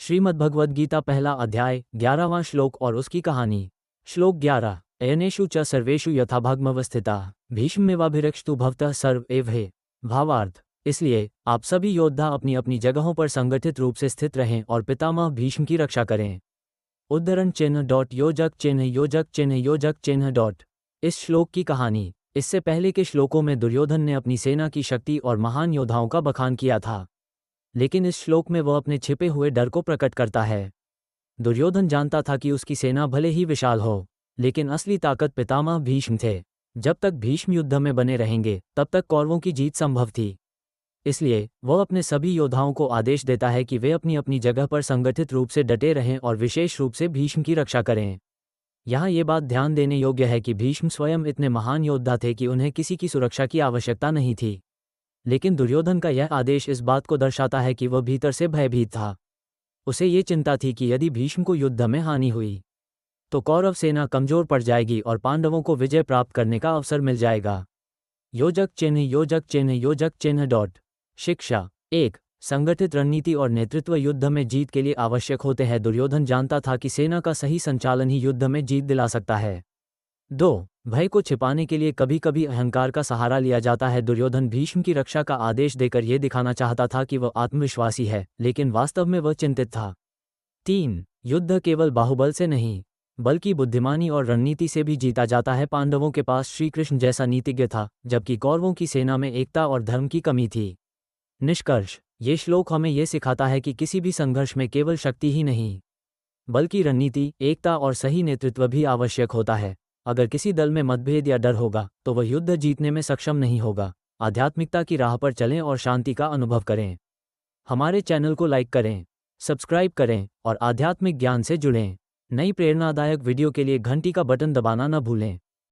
श्रीमद्भगवद् गीता पहला अध्याय 11वां श्लोक और उसकी कहानी। श्लोक 11। अयनेषु च सर्वेषु यथाभागमवस्थिताः भीष्मेवाभिरक्षतु भवतः सर्व एव हे। भावार्थ, इसलिए आप सभी योद्धा अपनी अपनी जगहों पर संगठित रूप से स्थित रहें और पितामह भीष्म की रक्षा करें। उद्धरण चिन्ह योजक चिन्ह योजक चिन्ह योजक चिन्ह। इस श्लोक की कहानी। इससे पहले के श्लोकों में दुर्योधन ने अपनी सेना की शक्ति और महान योद्धाओं का बखान किया था, लेकिन इस श्लोक में वह अपने छिपे हुए डर को प्रकट करता है। दुर्योधन जानता था कि उसकी सेना भले ही विशाल हो, लेकिन असली ताकत पितामह भीष्म थे। जब तक भीष्म युद्ध में बने रहेंगे तब तक कौरवों की जीत संभव थी। इसलिए वह अपने सभी योद्धाओं को आदेश देता है कि वे अपनी अपनी जगह पर संगठित रूप से डटे रहें और विशेष रूप से भीष्म की रक्षा करें। यहाँ ये बात ध्यान देने योग्य है कि भीष्म स्वयं इतने महान योद्धा थे कि उन्हें किसी की सुरक्षा की आवश्यकता नहीं थी, लेकिन दुर्योधन का यह आदेश इस बात को दर्शाता है कि वह भीतर से भयभीत था। उसे ये चिंता थी कि यदि भीष्म को युद्ध में हानि हुई तो कौरव सेना कमजोर पड़ जाएगी और पांडवों को विजय प्राप्त करने का अवसर मिल जाएगा। योजक चिन्ह योजक चिन्ह योजक चिन्ह। शिक्षा 1। संगठित रणनीति और नेतृत्व युद्ध में जीत के लिए आवश्यक होते हैं। दुर्योधन जानता था कि सेना का सही संचालन ही युद्ध में जीत दिला सकता है। 2। भय को छिपाने के लिए कभी कभी अहंकार का सहारा लिया जाता है। दुर्योधन भीष्म की रक्षा का आदेश देकर यह दिखाना चाहता था कि वह आत्मविश्वासी है, लेकिन वास्तव में वह चिंतित था। 3। युद्ध केवल बाहुबल से नहीं बल्कि बुद्धिमानी और रणनीति से भी जीता जाता है। पांडवों के पास श्रीकृष्ण जैसा नीतिज्ञ था, जबकि कौरवों की सेना में एकता और धर्म की कमी थी। निष्कर्ष, ये श्लोक हमें यह सिखाता है कि किसी भी संघर्ष में केवल शक्ति ही नहीं बल्कि रणनीति, एकता और सही नेतृत्व भी आवश्यक होता है। अगर किसी दल में मतभेद या डर होगा तो वह युद्ध जीतने में सक्षम नहीं होगा। आध्यात्मिकता की राह पर चलें और शांति का अनुभव करें। हमारे चैनल को लाइक करें, सब्सक्राइब करें और आध्यात्मिक ज्ञान से जुड़ें। नई प्रेरणादायक वीडियो के लिए घंटी का बटन दबाना न भूलें।